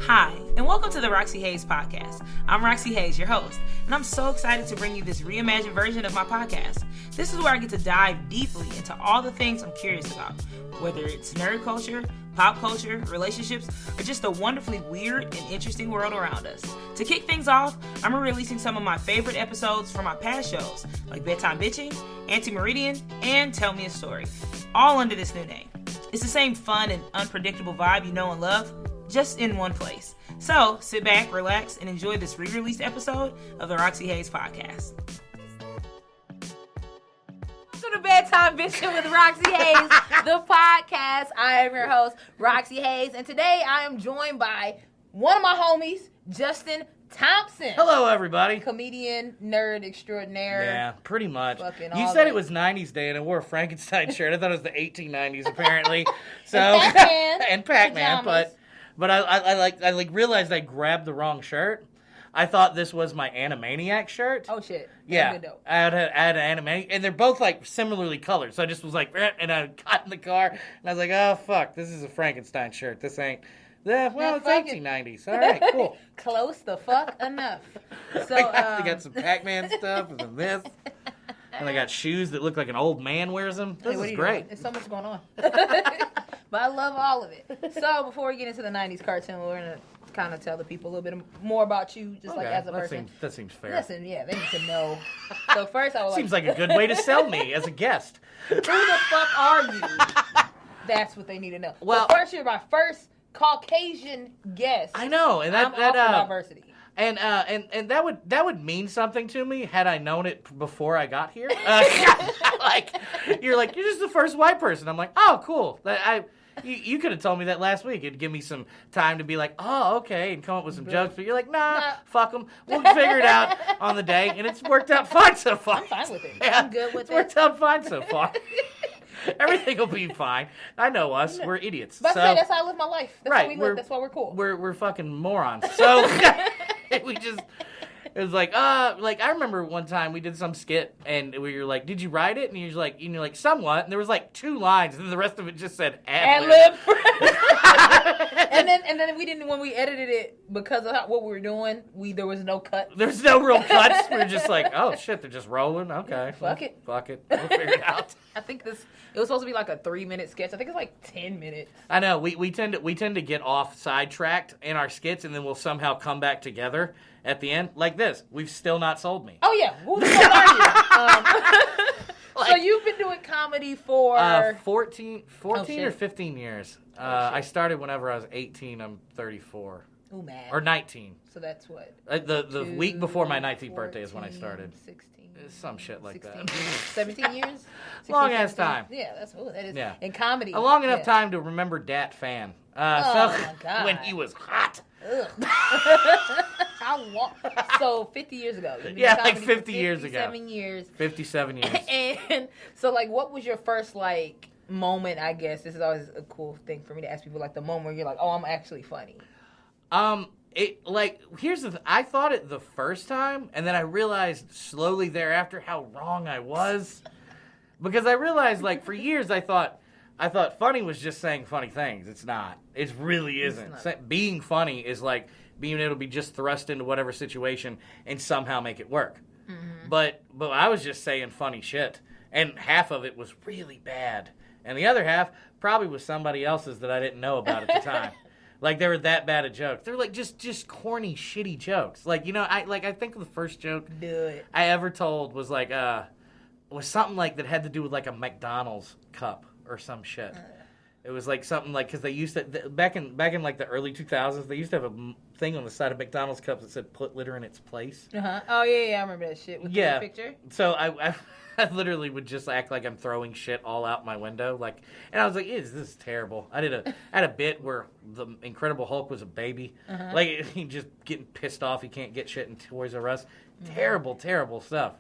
Hi, and welcome to the Roxxy Haze podcast. I'm Roxxy Haze, your host, and I'm so excited to bring you this reimagined version of my podcast. This is where I get to dive deeply into all the things I'm curious about, whether it's nerd culture, pop culture, relationships, or just the wonderfully weird and interesting world around us. To kick things off, I'm releasing some of my favorite episodes from my past shows, like Bedtime Bitchin, Anti-Meridian, and Tell Me a Story, all under this new name. It's the same fun and unpredictable vibe you know and love, just in one place. So sit back, relax, and enjoy this re-released episode of the Roxxy Haze podcast. Welcome to Bedtime Bitchin with Roxxy Haze, the podcast. I am your host, Roxxy Haze, and today I am joined by one of my homies, Justin Thompson. Hello, everybody. Comedian, nerd extraordinaire. Yeah, pretty much. You said it was 90s day, and I wore a Frankenstein shirt. I thought it was the 1890s, apparently. So and Pac-Man. And Pac-Man, but I realized I grabbed the wrong shirt. I thought this was my Animaniac shirt. Oh shit! Yeah, I had an Animaniac, and they're both like similarly colored. So I just was like, and I got in the car, and I was like, oh fuck, this is a Frankenstein shirt. This ain't. Yeah, well, it's 1890s. All right, cool. Close the fuck enough. So they got some Pac-Man stuff and some this. And I got shoes that look like an old man wears them. This is great. There's so much going on. But I love all of it. So before we get into the 90s cartoon, we're going to kind of tell the people a little bit more about you, just like as a person. That seems fair. Listen, yeah, they need to know. So first I would Seems like a good way to sell me as a guest. Who the fuck are you? That's what they need to know. Well, first, you're my first Caucasian guest. I know, and I'm all for diversity. And that would mean something to me had I known it before I got here. You're just the first white person. I'm like, oh, cool. You could have told me that last week. It'd give me some time to be like, oh, okay, and come up with some jokes. But you're like, nah, fuck them. We'll figure it out on the day, and it's worked out fine so far. I'm fine with it. Yeah, I'm good with it. It's worked out fine so far. Everything will be fine. I know us. We're idiots. But that's how I live my life. That's right, how we live. That's why we're cool. We're fucking morons. So it was like, I remember one time we did some skit and we were like, did you write it? And you're like, somewhat. And there was like 2 lines and then the rest of it just said ad-lib. and then we didn't, when we edited it, because of what we were doing, there was no cut. There's no real cuts. We were just like, oh shit, they're just rolling. Okay. Fuck it. We'll figure it out. I think it was supposed to be like a 3-minute sketch. I think it's like 10 minutes. I know. We tend to get off sidetracked in our skits, and then we'll somehow come back together at the end. Like this. We've still not sold me. Oh yeah. Who the fuck are you? So you've been doing comedy for 14 or 15 years. I started whenever I was 18. I'm 34. Ooh, man. Or 19. So that's what? The week before my 19th birthday is when I started. 16. Some shit like 16 that. 17 years? 16, Long ass time. Yeah, that is. Yeah. In comedy. A long enough time to remember Dat Fan. My God. When he was hot. Ugh. How long? So 50 years ago. Yeah, like 50 years ago. 57 years. 57 years. And so, like, what was your first, like, moment, I guess? This is always a cool thing for me to ask people, like, the moment where you're like, oh, I'm actually funny. Here's the I thought it the first time, and then I realized slowly thereafter how wrong I was. Because I realized, like, for years I thought funny was just saying funny things. It's not. It really isn't. Being funny is like being able to be just thrust into whatever situation and somehow make it work. Mm-hmm. But I was just saying funny shit, and half of it was really bad, and the other half probably was somebody else's that I didn't know about at the time. Like, they were that bad of jokes. They were like just corny, shitty jokes. Like, I think the first joke I ever told was like was something like that had to do with like a McDonald's cup or some shit. It was like something like, because they used to back in like the early 2000s, they used to have a thing on the side of McDonald's cups that said "put litter in its place." Oh yeah, I remember that shit with the picture. So I literally would just act like I'm throwing shit all out my window, like, and I was like, this is terrible. I had a bit where the Incredible Hulk was a baby, like he just getting pissed off he can't get shit in Toys R Us. Terrible, terrible stuff.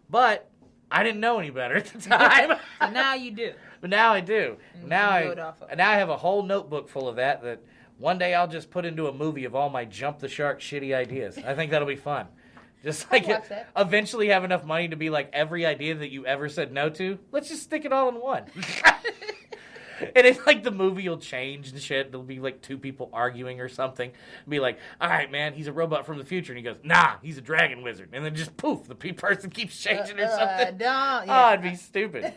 But I didn't know any better at the time. So now you do. But now I do. Now I have a whole notebook full of that one day I'll just put into a movie of all my jump the shark shitty ideas. I think that'll be fun. Just like eventually have enough money to be like every idea that you ever said no to, let's just stick it all in one. And it's like the movie will change and shit. There'll be like two people arguing or something. Be like, all right, man, he's a robot from the future. And he goes, nah, he's a dragon wizard. And then just poof, the person keeps changing or something. Oh, it'd be stupid.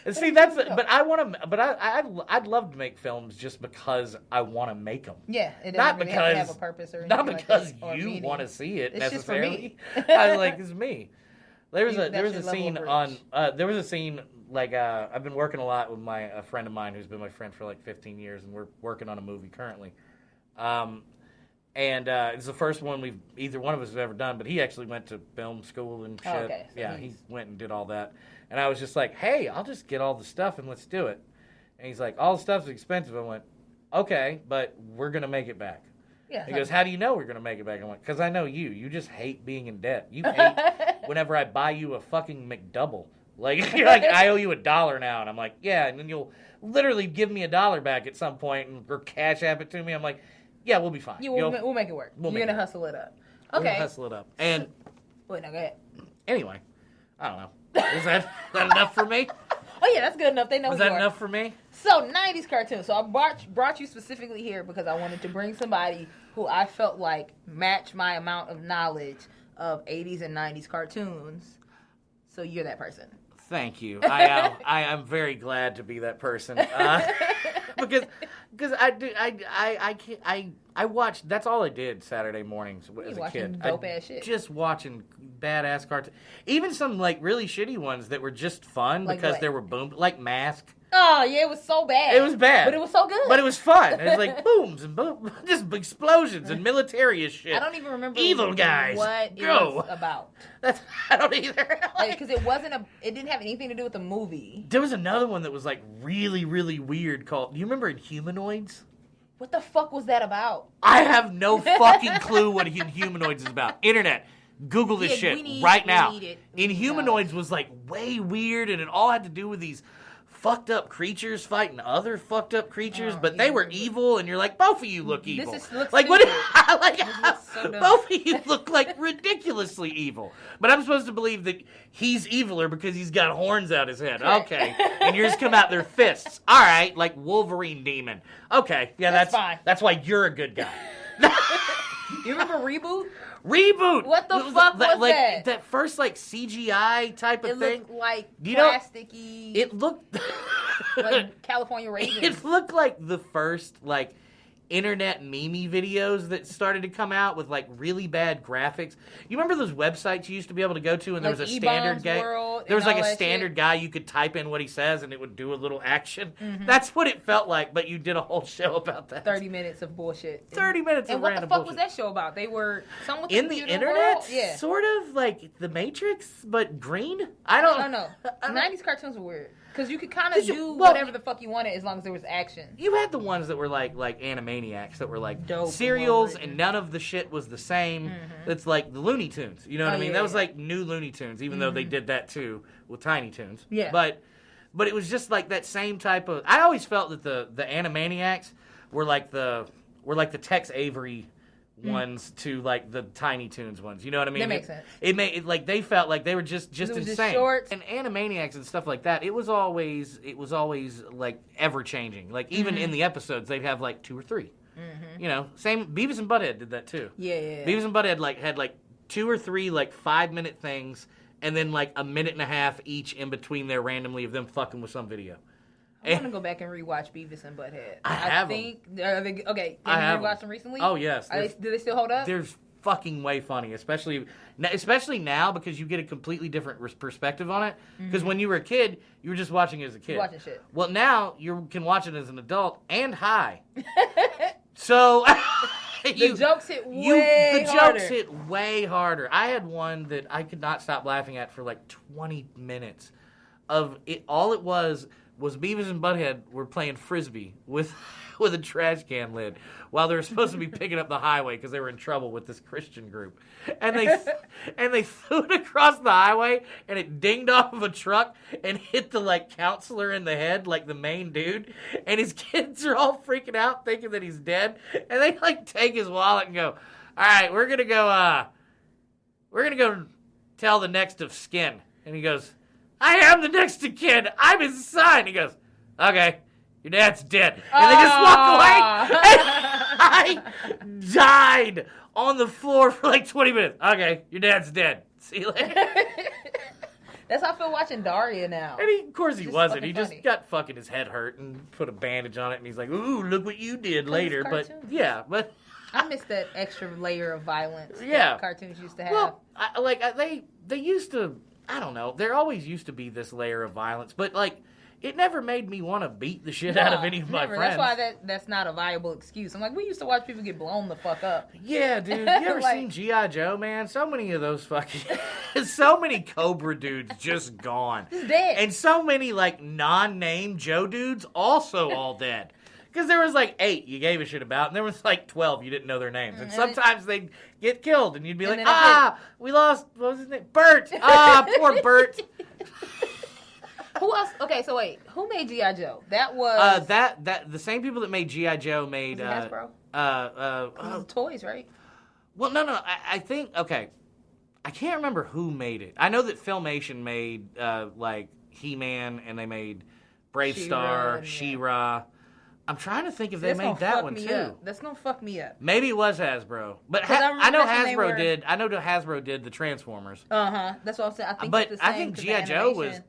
And see, but I want to, but I'd love to make films just because I want to make them. Yeah, it doesn't not really because have a purpose or anything. not because like you want to see it it's necessarily. Just for me. I was like, it's me. There was a scene like I've been working a lot with a friend of mine who's been my friend for like 15 years, and we're working on a movie currently. And it's the first one either one of us have ever done, but he actually went to film school and shit. Oh, okay. So yeah, he went and did all that. And I was just like, hey, I'll just get all the stuff and let's do it. And he's like, all the stuff's expensive. I went, okay, but we're going to make it back. Yeah, he goes, how do you know we're going to make it back? I went, because I know you. You just hate being in debt. You hate whenever I buy you a fucking McDouble. Like, you're like, I owe you $1 now. And I'm like, yeah. And then you'll literally give me $1 back at some point or Cash App it to me. I'm like, yeah, we'll be fine. We'll make it work. You're going to hustle it up. Okay. We'll hustle it up. And wait, no, go ahead. Anyway, I don't know. Is that enough for me? Oh, yeah, that's good enough. They know Was that enough for me? So, 90s cartoons. So, I brought you specifically here because I wanted to bring somebody who I felt like matched my amount of knowledge of 80s and 90s cartoons. So, you're that person. Thank you. I am very glad to be that person because I watched. That's all I did Saturday mornings as a kid. Dope ass shit. Just watching badass cartoons. Even some like really shitty ones that were just fun like because there were like Mask. Oh yeah, it was so bad. It was bad, but it was so good. But it was fun. It was like booms and boom, just explosions and military shit. I don't even remember evil guys. What it was about. I don't either. Because it didn't have anything to do with the movie. There was another one that was like really, really weird called. Do you remember Inhumanoids? What the fuck was that about? I have no fucking clue what Inhumanoids is about. Internet. Google this shit right now. Inhumanoids was like way weird, and it all had to do with these fucked up creatures fighting other fucked up creatures, but they were evil, and you're like, both of you look evil. Looks like what? So both of you look like ridiculously evil. But I'm supposed to believe that he's eviler because he's got horns out his head. Okay, and yours come out their fists. All right, like Wolverine demon. Okay, yeah, that's fine. That's why you're a good guy. You remember Reboot? Reboot. What the fuck was like, that? That first like CGI type of thing. It looked like plasticky. It looked like California Raisins. It looked like the first like internet meme videos that started to come out with like really bad graphics. You remember those websites you used to be able to go to, and there was a standard guy. There was like a standard guy you could type in what he says, and it would do a little action. Mm-hmm. That's what it felt like. But you did a whole show about that. 30 minutes of bullshit. 30 minutes of random bullshit. And what the fuck was that show about? They were in the internet, yeah, sort of like The Matrix, but green. I don't know. 90s cartoons were weird. Because you could kind of do whatever the fuck you wanted as long as there was action. You had the ones that were like Animaniacs that were like dope serials, and none of the shit was the same. Mm-hmm. It's like the Looney Tunes. You know what I mean? Yeah, that was like new Looney Tunes, even though they did that too with Tiny Toons. Yeah. But it was just like that same type of. I always felt that the Animaniacs were like the Tex Avery ones to like the Tiny Toons ones. You know what I mean? That makes sense. It made it like they felt like they were just insane. Just short. And Animaniacs and stuff like that, it was always like ever changing. Like even in the episodes they'd have like 2 or 3. Mm-hmm. You know, same Beavis and Butthead did that too. Yeah. Beavis and Butthead had 2 or 3 like 5-minute things, and then like a minute and a half each in between there randomly of them fucking with some video. I want to go back and rewatch Beavis and Butthead. I think. Okay, have you rewatched them recently? Oh yes. Do they still hold up? They're fucking way funny, especially now because you get a completely different perspective on it. Because when you were a kid, you were just watching it as a kid. Watching shit. Well, now you can watch it as an adult and high. So the jokes hit way harder. Jokes hit way harder. I had one that I could not stop laughing at for like 20 minutes. Of it, all it was Beavis and Butthead were playing Frisbee with a trash can lid while they were supposed to be picking up the highway because they were in trouble with this Christian group. And they threw it across the highway, and it dinged off of a truck and hit the like counselor in the head, like the main dude. And his kids are all freaking out thinking that he's dead. And they like take his wallet and go, "All right, we're gonna go tell the next of Skin." And he goes, "I am the next of kin. I'm his son." He goes, "Okay, your dad's dead. And they just walk away. And I died on the floor for like 20 minutes. Okay, your dad's dead. See you later. That's how I feel watching Daria now. And of course he wasn't. He just funny. got fucking his head hurt and put a bandage on it. And he's like, ooh, look what you did later. But yeah, but... I miss that extra layer of violence that cartoons used to have. Well, they used to, I don't know, there always used to be this layer of violence, but like, it never made me want to beat the shit out of any of my friends. That's why that's not a viable excuse. I'm like, we used to watch people get blown the fuck up. Yeah, dude. You ever seen G.I. Joe, man? So many of those fucking, so many Cobra dudes just gone. Just dead. And so many like non-name Joe dudes also all dead. Because there was like 8 you gave a shit about, and there was like 12 you didn't know their names. And sometimes they'd get killed, and you'd be like, we lost, what was his name? Bert! Poor Bert. Who else? Okay, so wait, who made G.I. Joe? That was... the same people that made G.I. Joe made... Hasbro? Toys, right? Well, no, I think, okay, I can't remember who made it. I know that Filmation made, like, He-Man, and they made Brave Star, She-Ra. I'm trying to think if they made that one too. That's gonna fuck me up. Maybe it was Hasbro, but I know Hasbro did. I know Hasbro did the Transformers. That's what I'm saying. I think it's the same, I think G.I. Joe was.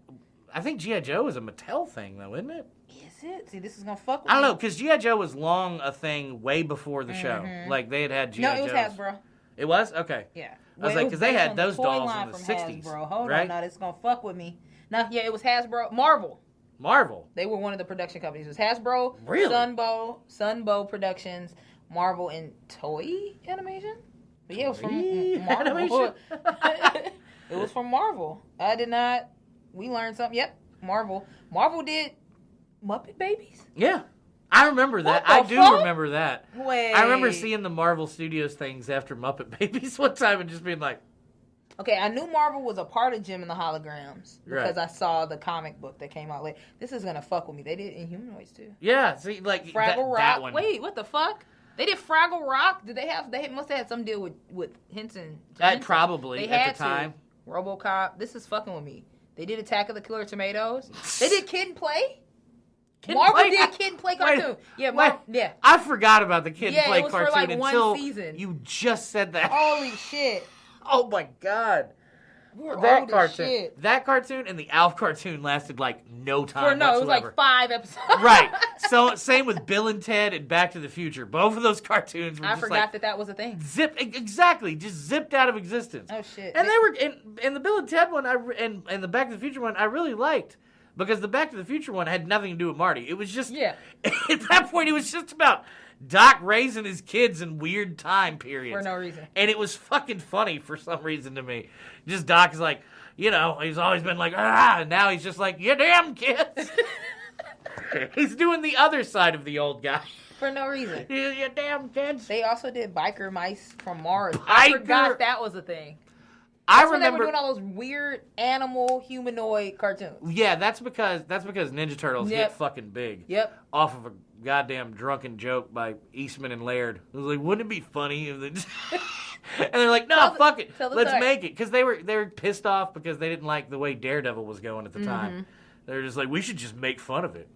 I think G.I. Joe was a Mattel thing, though, isn't it? Is it? See, this is gonna fuck with I don't know, because G.I. Joe was long a thing way before the show. Like they had G.I. Joe. No, it was Hasbro. It was? Okay. Yeah. I was like, because they had those dolls in the 60s. Hasbro. Hold right? on, now this is gonna fuck with me. No, yeah, it was Hasbro. Marvel. They were one of the production companies. It was Hasbro, really? Sunbow Productions, Marvel, and Toei Animation. But yeah, it was from Marvel. It was from Marvel. I did not. We learned something. Yep, Marvel. Marvel did Muppet Babies. Yeah. I remember that. I do remember that. Wait. I remember seeing the Marvel Studios things after Muppet Babies one time and just being like, okay, I knew Marvel was a part of Jim and the Holograms because I saw the comic book that came out later. This is gonna fuck with me. They did Inhumanoids too. Yeah, see, like Fraggle Rock. That one. Wait, what the fuck? They did Fraggle Rock. Did they have? They must have had some deal with Henson. Probably at the time. RoboCop. This is fucking with me. They did Attack of the Killer Tomatoes. They did Kid and Play. Did Kid and Play cartoon. Yeah. I forgot about the Kid and Play was cartoon for like until one season. You just said that. Holy shit. Oh my god. That cartoon and the Alf cartoon lasted like no time whatsoever. It was like 5 episodes. Right. So same with Bill and Ted and Back to the Future. Both of those cartoons were I forgot that was a thing. Just zipped out of existence. Oh shit. And they were in the Bill and Ted one and the Back to the Future one I really liked. Because the Back to the Future one had nothing to do with Marty. It was just at that point it was just about Doc raising his kids in weird time periods. For no reason. And it was fucking funny for some reason to me. Just Doc is like, he's always been like, and now he's just like, you damn kids. He's doing the other side of the old guy. For no reason. You damn kids. They also did Biker Mice from Mars. I forgot that was a thing. I remember they were doing all those weird animal humanoid cartoons. Yeah, that's because Ninja Turtles hit fucking big. Yep. Off of a goddamn drunken joke by Eastman and Laird. It was like, wouldn't it be funny if they and they're like, no, fuck it. Let's make it. Because they were pissed off because they didn't like the way Daredevil was going at the time. They're just like, we should just make fun of it.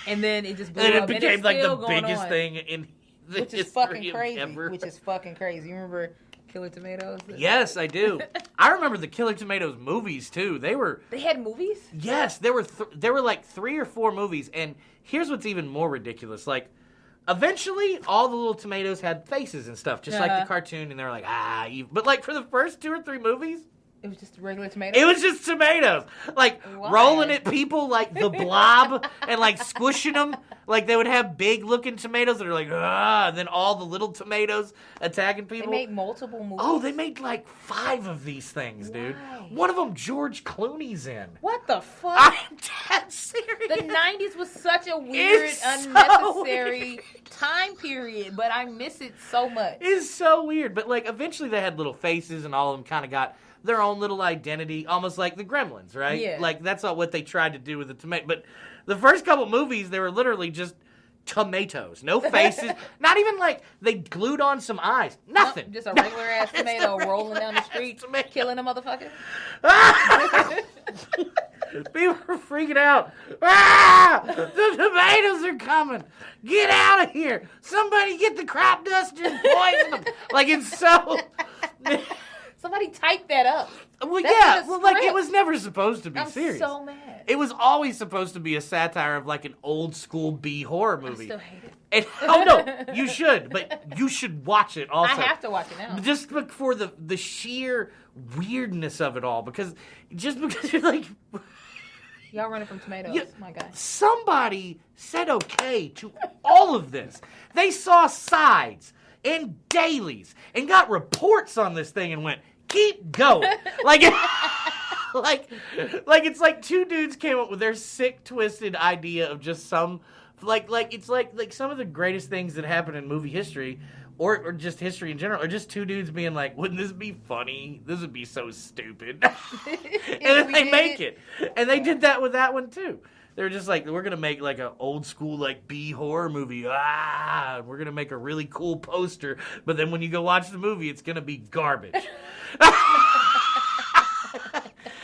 And then it just blew and up. It became like the biggest thing in the which is history fucking crazy. ever. Which is fucking crazy. You remember Killer Tomatoes? Yes, I do. I remember the Killer Tomatoes movies too. They had movies? Yes, there were like 3 or 4 movies, and here's what's even more ridiculous. Like, eventually, all the little tomatoes had faces and stuff, just like the cartoon, and they were like, but like for the first 2 or 3 movies, it was just regular tomatoes? It was just tomatoes. Like, rolling at people like the Blob and, like, squishing them. Like, they would have big-looking tomatoes that are like, and then all the little tomatoes attacking people. They made multiple movies? Oh, they made, like, 5 of these things, dude. One of them, George Clooney's in. What the fuck? I'm dead serious. The 90s was such a weird, unnecessary time period, but I miss it so much. It's so weird. But, like, eventually they had little faces, and all of them kind of got their own little identity, almost like the Gremlins, right? Yeah. Like, that's not what they tried to do with the tomato. But the first couple movies, they were literally just tomatoes. No faces. Not even like they glued on some eyes. Nothing. Nope, just a regular ass tomato rolling down the street, killing a motherfucker. People are freaking out. Ah! The tomatoes are coming. Get out of here. Somebody get the crop duster and poison them. Like, it's so... Somebody type that up. Well, That's yeah. in the Well, like, it script. was never supposed to be I'm serious. so mad. It was always supposed to be a satire of, like, an old-school B horror movie. I still hate it. And, oh, no. You should. But you should watch it also. I have to watch it now. Just for the sheer weirdness of it all. Because you're like... Y'all running from tomatoes, Yeah, my guy. Somebody said okay to all of this. They saw sides and dailies and got reports on this thing and went, keep going. like it's like two dudes came up with their sick, twisted idea of just some it's like some of the greatest things that happen in movie history. Or just history in general, or just two dudes being like, wouldn't this be funny? This would be so stupid. And then they make it. And they did that with that one, too. They were just like, we're going to make like an old school like B horror movie. We're going to make a really cool poster. But then when you go watch the movie, it's going to be garbage.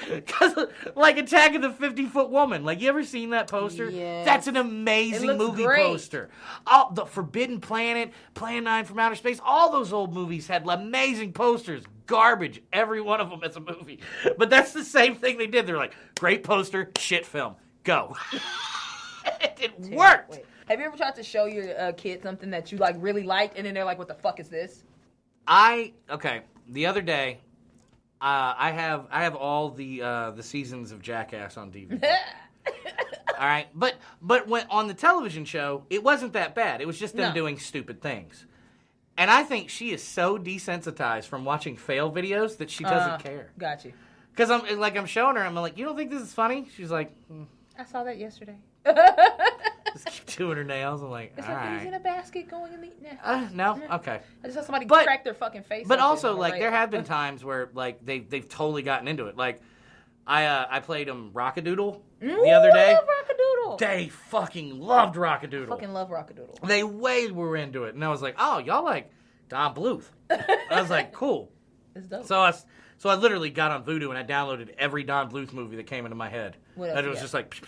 Because, like, Attack of the 50-Foot Woman. Like, you ever seen that poster? Yes. That's an amazing movie great. poster. The Forbidden Planet, Plan 9 from Outer Space, all those old movies had amazing posters. Garbage, every one of them as a movie. But that's the same thing they did. They're like, great poster, shit film. Go. It worked. Wait. Have you ever tried to show your kid something that you, like, really liked, and then they're like, what the fuck is this? The other day, I have all the seasons of Jackass on DVD. All right, but when on the television show, it wasn't that bad. It was just them doing stupid things, and I think she is so desensitized from watching fail videos that she doesn't care. Got you. Because I'm showing her, I'm like, you don't think this is funny? She's like, I saw that yesterday. just keep doing her nails. I'm like, It's all like right. he's in a basket going and eating it. No, okay. I just saw somebody But- crack their fucking face. But open also, on a like, rail. there have been times where, like, they've totally gotten into it. Like, I played them Rockadoodle the other day. I love Rockadoodle. They fucking loved Rockadoodle. Fucking love Rockadoodle. They way were into it. And I was like, oh, y'all like Don Bluth. I was like, cool. It's dope. So I literally got on Vudu and I downloaded every Don Bluth movie that came into my head. What else And it you was got? just like...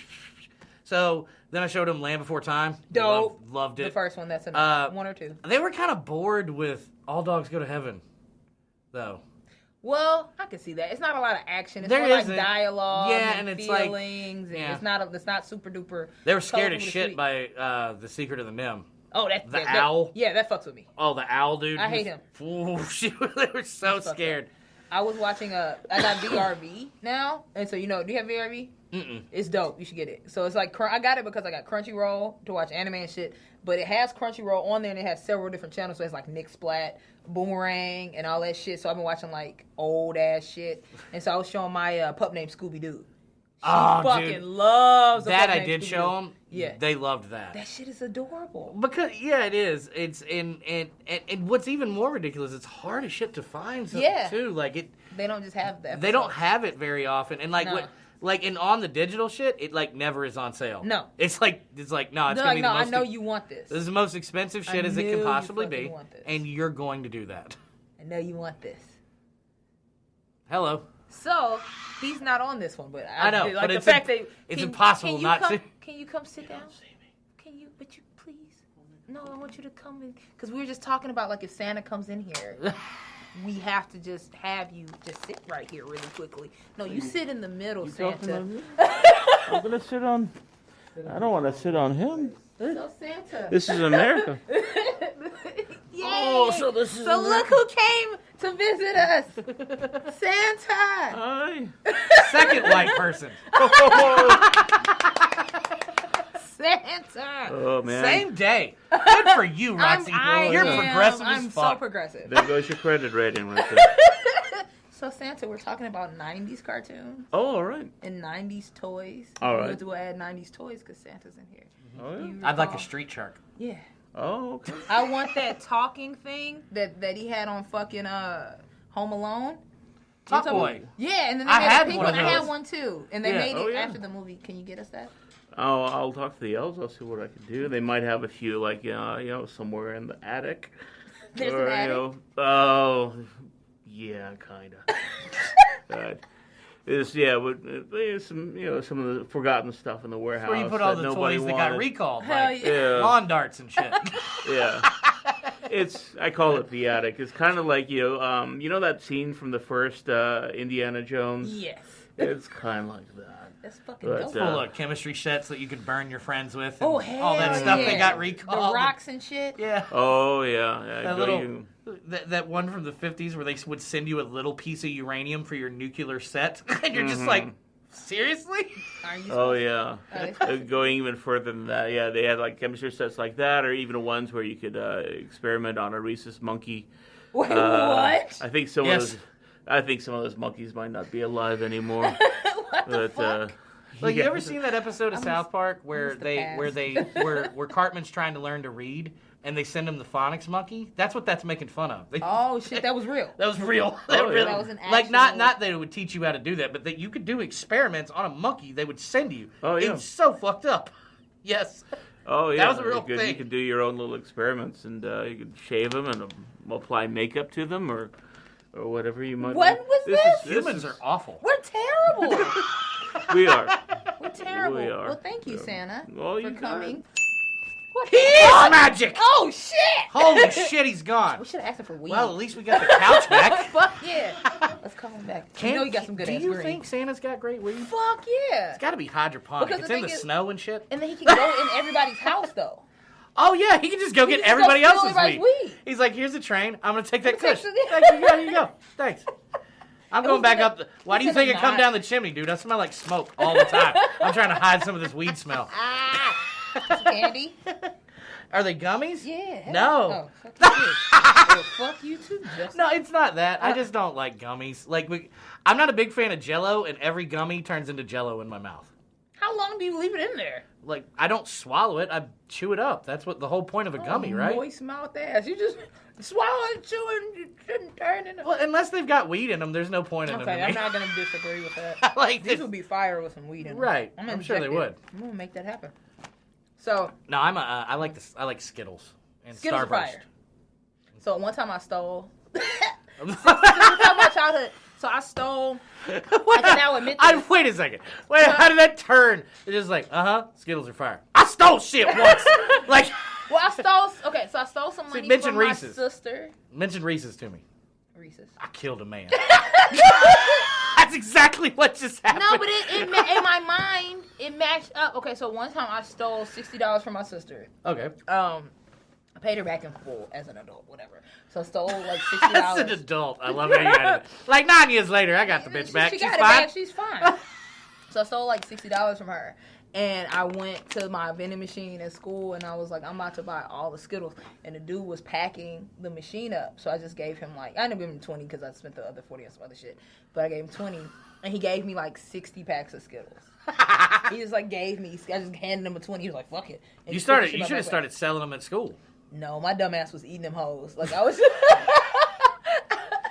So then I showed them Land Before Time. Dope. Loved it. The first one, that's enough. One or two. They were kind of bored with All Dogs Go to Heaven, though. Well, I can see that. It's not a lot of action. It's There more like isn't. dialogue Yeah, and it's like- feelings. yeah. It's not super duper. They were scared as colorful to shit sweet. by The Secret of the Nim. Oh, that the owl. Yeah, that fucks with me. Oh, the owl dude. I hate him. Ooh, they were so He's fucked scared. I was watching I got VRV now, and so do you have VRV? Mm-mm. It's dope. You should get it. So it's like I got it because I got Crunchyroll to watch anime and shit. But it has Crunchyroll on there, and it has several different channels. So it's like Nick Splat, Boomerang, and all that shit. So I've been watching like old ass shit. And so I was showing my pup named Scooby Doo. She fucking loves a that. pup I named did Scooby-Doo. show them. Yeah, They loved that. that shit is adorable. Because it is. It's and what's even more ridiculous, it's hard as shit to find something Yeah. too. Like it. They don't just have that. They don't have it very often, and like No. what. Like, and on the digital shit, it, like, never is on sale. No. It's like, no, it's They're going to like, be no, the I most... know you want this. This is the most expensive shit I as it knew can you possibly fucking be, want this. and you're going to do that. I know you want this. Hello. So he's not on this one, but I know, like but the it's fact that it's impossible can you not come, to. Can you come sit down? Can you? But you please. No, I want you to come in because we were just talking about like if Santa comes in here, we have to just have you just sit right here really quickly. No, you sit in the middle, Santa. I'm gonna sit on. I don't want to sit on him. So Santa. This is America. Yay! Oh, so this is So look who came to visit us, Santa. Hi. Second white person. Santa. Oh man. Same day. Good for you, Roxy. You're progressive as I'm fuck. so progressive. There goes your credit rating right there. So Santa, we're talking about 90s cartoons Oh, all right. and 90s toys. All right. We'll add 90s toys because Santa's in here. Oh yeah. You I'd like a recall- street shark. Yeah. Oh okay. I want that talking thing that he had on fucking Home Alone. Top Boy. Yeah, and then they I made had a pink one one. of I had those. one too, and they Yeah. made it Oh, yeah. after the movie. Can you get us that? I'll talk to the elves. I'll see what I can do. They might have a few, like, somewhere in the attic. There's Or, an attic. Oh, yeah, kind of. There's some of the forgotten stuff in the warehouse. Where you put all that the nobody toys that got wanted. recalled, Hell like Yeah. lawn darts and shit. Yeah. I call it the attic. It's kind of like, that scene from the first Indiana Jones? Yes. It's kind of like that. That's fucking But, dope. Full of chemistry sets that you could burn your friends with. And Oh, all that hell stuff yeah. they got The recalled. rocks and shit. Yeah. Oh, yeah. That that one from the 50s where they would send you a little piece of uranium for your nuclear set, and you're just like, seriously? Are you Oh, supposed- yeah. Going even further than that, yeah, they had like chemistry sets like that, or even ones where you could experiment on a rhesus monkey. Wait, what? I think some Yes. of those monkeys might not be alive anymore. What the fuck? Like, you yeah. ever seen that episode of South Park where missed the past. where Cartman's trying to learn to read and they send him the phonics monkey? That's what that's making fun of. Oh shit, that was real. That was real. Oh, yeah. That was an Like, not actual- that it would teach you how to do that, but that you could do experiments on a monkey they would send you. Oh, yeah. It's so fucked up. Yes. Oh yeah, was a real you thing. could do your own little experiments, and you could shave them and apply makeup to them, or whatever you might. When was this? Humans are awful. We're terrible. We are. We're terrible. We are. Well, thank you, Santa, Well, for you coming. got What He the is fuck? magic! Oh shit! Holy shit, he's gone. We should have asked him for weed. Well, at least we got the couch back. Fuck yeah. Let's call him back. You know you got some good Do ass you green. think Santa's got great weed? Fuck yeah. It's got to be hydroponic. Because It's the in the thing is- snow and shit. And then he can go in everybody's house though. Oh yeah, he can just go He get can just everybody go steal else's everybody's weed. weed. He's like, here's a train. I'm gonna take that Take kush. the- Thanks. Here you go. Thanks. I'm going was back in up. Why do you was in think a I come knot. down the chimney, dude? I smell like smoke all the time. I'm trying to hide some of this weed smell. Some candy? Are they gummies? Yeah. hell No. Oh, fuck you too. Well, fuck you too, Justin. No, it's not that. I just don't like gummies. Like, I'm not a big fan of Jell-O, and every gummy turns into Jell-O in my mouth. How long do you leave it in there? Like, I don't swallow it. I chew it up. That's what the whole point of a gummy, right? Moist mouth ass. You just swallow and chew and you shouldn't turn into. Well, unless they've got weed in them, there's no point in them. Okay, to I'm me. not gonna disagree with that. like These this. would be fire with some weed in them. Right. gonna I'm sure they inject would. it. I'm gonna make that happen. So No, I like this. I like Skittles and Skittles are Starburst. fire. So one time I stole. This is my childhood. So I stole. I can now admit this. Wait a second. Wait, how did that turn? It's just like, Skittles are fire. I stole shit once. like, Well, I stole. Okay, so I stole some money mention from Reese's. my sister. mention Reese's to me. Reese's. I killed a man. That's exactly what just happened. No, but in my mind, it matched up. Okay, so one time I stole $60 from my sister. Okay. I paid her back in full as an adult, whatever. So I stole like $60. As an adult, I love how you added it. Like 9 years later, I got the bitch back. She She's got it fine. back. She's fine. So I stole like $60 from her. And I went to my vending machine at school, and I was like, I'm about to buy all the Skittles. And the dude was packing the machine up. So I just gave him like, I ended up giving him 20 because I spent the other 40 on some other shit. But I gave him 20, and he gave me like 60 packs of Skittles. He just like gave me, I just handed him a 20. He was like, fuck it. And You he put the shit should in my have backpack. started selling them at school. No, my dumb ass was eating them hoes. Like I was.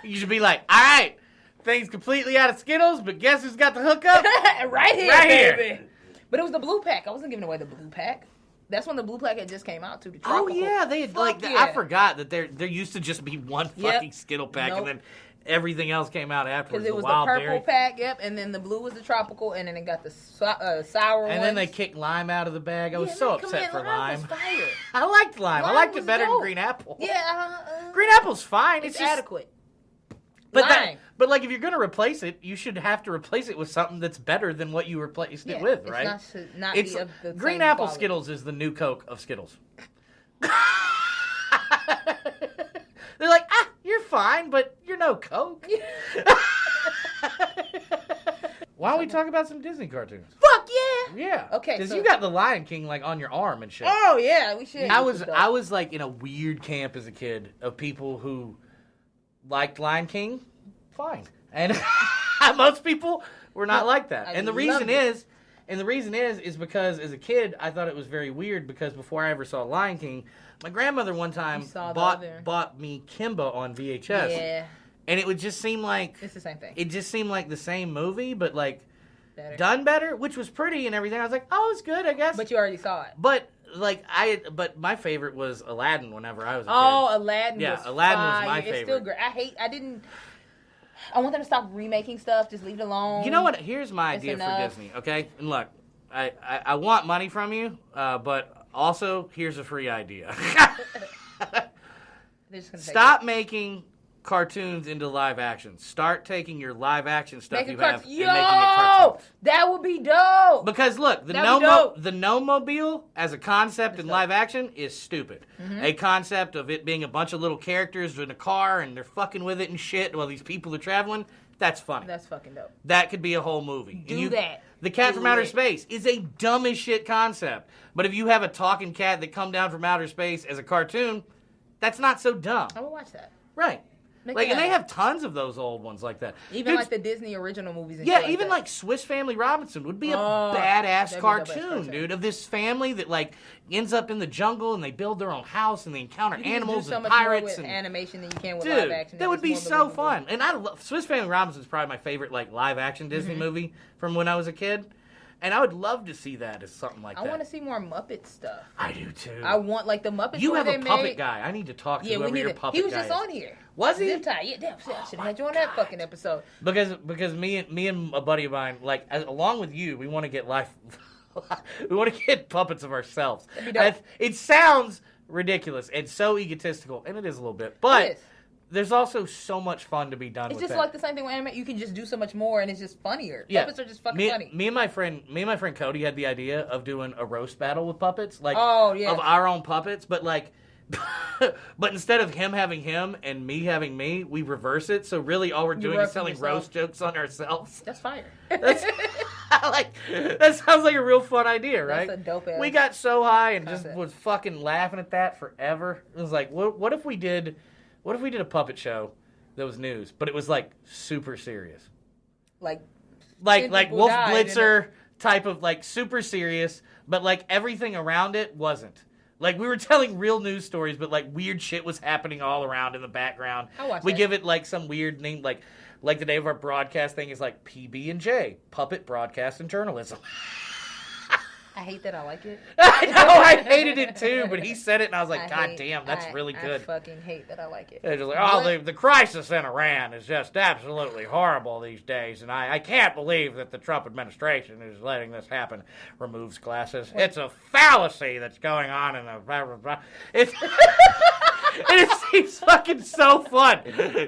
You should be like, all right, thing's completely out of Skittles, but guess who's got the hookup? right here, Right here. baby. But it was the blue pack. I wasn't giving away the blue pack. That's when the blue pack had just came out too. The Oh tropical. yeah, they had Fuck like yeah. I forgot that there used to just be one Yep. fucking Skittle pack, Nope. and then everything else came out afterwards. Because it was the wild purple berry. pack, yep, and then the blue was the tropical, and then it got the sour And ones. then they kicked lime out of the bag. I was Yeah, so man, come upset in, for lime lime. was fire. I liked lime. I Lime liked was it better than dope. green apple. Yeah, Green apple's fine. it's just, adequate. But Lime. but like if you're gonna replace it, you should have to replace it with something that's better than what you replaced it with, right? It's not It's be of the green same apple quality. Skittles is the new Coke of Skittles. They're like, you're fine, but you're no Coke. Why don't we talk about some Disney cartoons? Fuck yeah. Yeah. Okay, Because so- you got the Lion King like on your arm and shit. Oh yeah, we should. I was like in a weird camp as a kid of people who liked Lion King, fine, and most people were not like that. I And the loved reason is because as a kid I thought it was very weird because before I ever saw Lion King, my grandmother one time You saw the bought other- bought me Kimba on VHS. Yeah. and it would just seem like It's the same thing. it just seemed like the same movie, but like Better. done better, which was pretty and everything. I was like, oh, it's good, I guess. But you already saw it. But but my favorite was Aladdin whenever I was a kid. Oh, Aladdin. Yeah, was Aladdin was fire. my It's still favorite. great. I want them to stop remaking stuff. Just leave it alone. You know what? Here's my It's idea for enough. Disney, okay? And look, I want money from you, but also here's a free idea. They're just gonna take Stop making cartoons into live action. Start taking your live action stuff Make you it have cartoon. and making it cartoons. That would be dope. Because look, the That'd be dope. Gnome-mobile as a concept in live action is stupid. Mm-hmm. A concept of it being a bunch of little characters in a car and they're fucking with it and shit while these people are traveling, that's funny. That's fucking dope. That could be a whole movie. Do that. The Cat Do from Outer it. Space is a dumb as shit concept. But if you have a talking cat that come down from outer space as a cartoon, that's not so dumb. I will watch that. Right. Make Like, it and they happen. have tons of those old ones like that. Even Dude, like the Disney original movies and yeah, shit even that. like Swiss Family Robinson would be a Oh, badass that'd be a dope-ass cartoon, cartoon. dude, of this family that like ends up in the jungle and they build their own house and they encounter You can animals do so and much more pirates with and animation than you can with live dude, action. that would It's be more so believable. fun. And I love Swiss Family Robinson is probably my favorite like live action Disney Mm-hmm. movie from when I was a kid, and I would love to see that as something like I that. want to see more Muppet stuff. I do too. I want like the Muppets. You where have a they puppet made... guy. I need to talk to Yeah, we whoever need your to. puppet He was guy just is. on here. Was he? Zip tie. Yeah, damn. I should have had you on God. that fucking episode. Because me and a buddy of mine, like along with you, we want to get we want to get puppets of ourselves. That'd be dope. It sounds ridiculous and so egotistical, and it is a little bit, but It is. there's also so much fun to be done It's with just that. like the same thing with anime. You can just do so much more, and it's just funnier. Yeah. Puppets are just fucking me, funny. Me and my friend Cody had the idea of doing a roast battle with puppets, like Oh, yeah. of our own puppets, but like, but instead of him having him and me having me, we reverse it. So really, all we're doing is roasting telling yourself. roast jokes on ourselves. That's fire. That's that sounds like a real fun idea, right? That's a dope-ass We got so high and just concept. was fucking laughing at that forever. It was like, what if we did a puppet show that was news, but it was like super serious, like like people Wolf died in Blitzer type of like super serious, but like everything around it wasn't. Like we were telling real news stories, but like weird shit was happening all around in the background. I watch We that. give it like some weird name, like the name of our broadcast thing is like PB&J, Puppet Broadcast and Journalism. I hate that I like it. I know, I hated it too, but he said it and I was like, God hate- damn, that's really I good. fucking hate that I like it. They're just like, oh, the crisis in Iran is just absolutely horrible these days, and I can't believe that the Trump administration is letting this happen. Removes glasses. It's a fallacy that's going on in the blah, blah, blah. It's and it seems fucking so fun.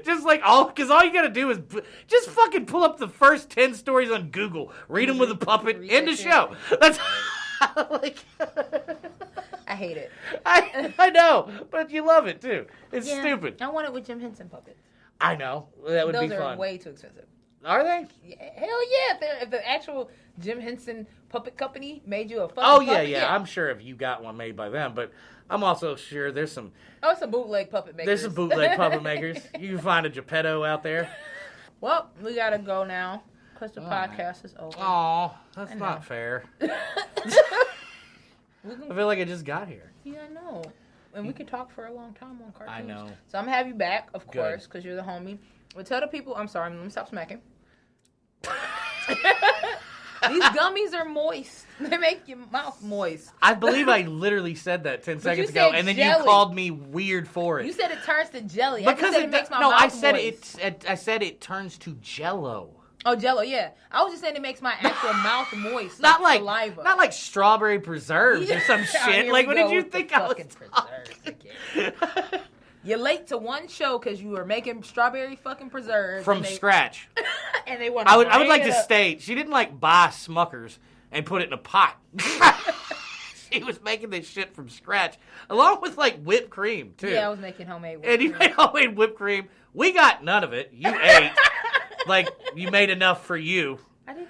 Just like because all you gotta do is just fucking pull up the first 10 stories on Google, read them with a puppet, Read end that the shit. show. That's like. I hate it. I know, but you love it too. It's Yeah, stupid. I want it with Jim Henson puppets. I know. That would Those be are fun. way too expensive. Are they? Yeah, hell yeah! If the actual Jim Henson puppet company made you a fucking Oh, yeah, puppet, yeah. I'm sure if you got one made by them, but I'm also sure there's some it's a bootleg puppet maker. there's some bootleg puppet makers. You can find a Geppetto out there. Well, we gotta go now because the podcast is over. Aw, that's know. not fair. We I can, feel like I just got here. yeah, I know. And we could talk for a long time on cartoons. I know. So I'm gonna have you back, of Good. course, because you're the homie. But tell the people, I'm sorry, let me stop smacking. These gummies are moist. They make your mouth moist. I believe I literally said that 10 seconds ago, said and then jelly. you called me weird for it. You said it turns to jelly. I just because said it makes my no, mouth I said moist. I said it turns to Jello. Oh, Jello, yeah. I was just saying it makes my actual mouth moist. Not like saliva. strawberry preserves or some Yeah, shit. here Like, we what go did you with the think I was fucking preserves again. You're late to one show because you were making strawberry fucking preserves from and they, scratch? and they want. I would like to state she didn't like buy Smuckers and put it in a pot. She was making this shit from scratch, along with like whipped cream too. Yeah, I was making homemade. and you whipped made homemade whipped cream. We got none of it. You ate. Like you made enough for you. I didn't.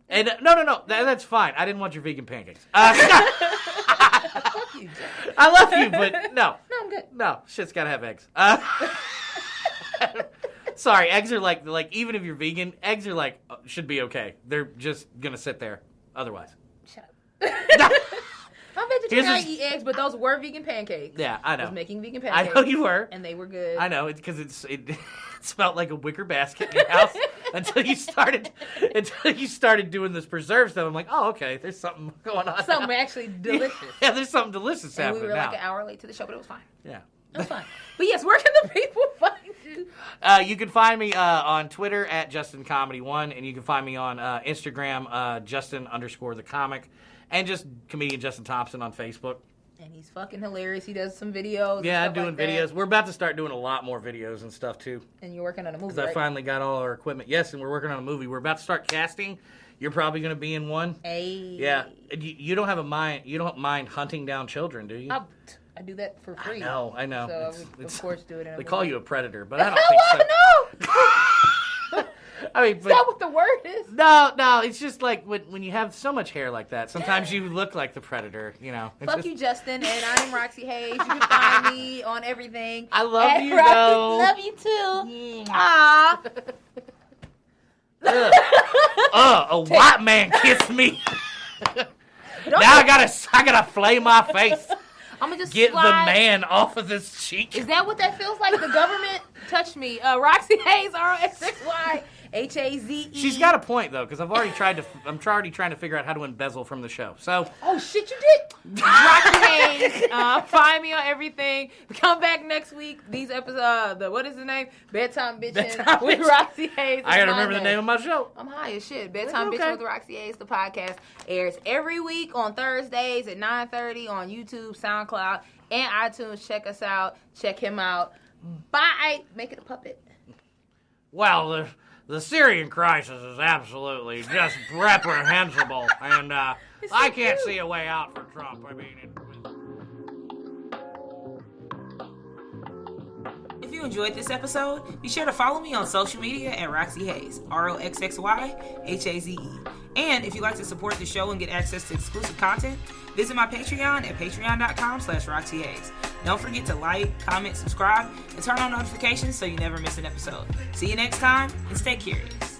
And no, that's fine. I didn't want your vegan pancakes. Fuck you, Jeff. I love you, but no. No, I'm good. No, shit's gotta have eggs. Sorry, eggs are like even if you're vegan, eggs are like should be okay. They're just gonna sit there otherwise. Shut up. I'm vegetarian, I eat eggs, but those were vegan pancakes. Yeah, I know. I was making vegan I pancakes. know you were. And they were good. I know, because it smelled like a wicker basket in your house until you started doing this preserve stuff. I'm like, oh, okay, there's something going on. Something actually delicious. Yeah, there's something delicious and happening we were now. like an hour late to the show, but it was fine. Yeah. It was fine. But yes, where can the people find you? You can find me on Twitter at JustinComedy1, and you can find me on Instagram, Justin_the_comic, and just comedian Justin Thompson on Facebook. And he's fucking hilarious. He does some videos. Yeah, and stuff doing like videos. that. We're about to start doing a lot more videos and stuff, too. And you're working on a movie, Because I finally got all our equipment. Yes, and we're working on a movie. We're about to start casting. You're probably going to be in one. Hey. Yeah. You don't have a mind. You don't mind hunting down children, do you? I do that for free. I know. So I would, of course, do it. They call you a predator, but I don't think so. No. I mean, Is that what the word is? No, it's just like when you have so much hair like that, sometimes you look like the predator, you know. Fuck you, Justin, and I'm Roxxy Haze. You can find me on everything. I love at you, Roxxy. though. Love you, too. Aww. A white man kissed me. Now I gotta flay my face. I'm gonna just Get slide. the man off of this cheek. Is that what that feels like? The government touched me. Roxxy Haze, ROXXY Haze. She's got a point though, because I'm already trying to figure out how to embezzle from the show. So. Oh shit, you did. Roxxy Haze. Find me on everything. Come back next week. These episodes. What is the name? Bedtime Bitchin with Roxxy Haze. I gotta remember the name of my show. I'm high as shit. Bedtime Okay. Bitchin with Roxxy Haze. The podcast airs every week on Thursdays at 9:30 on YouTube, SoundCloud, and iTunes. Check us out. Check him out. Bye. Make it a puppet. Well, the Syrian crisis is absolutely just reprehensible, and I can't see a way out for Trump. I mean, If you enjoyed this episode, be sure to follow me on social media at Roxxy Haze, ROXXY HAZE. And if you'd like to support the show and get access to exclusive content, visit my Patreon at patreon.com/Roxxy Haze. Don't forget to like, comment, subscribe, and turn on notifications so you never miss an episode. See you next time, and stay curious.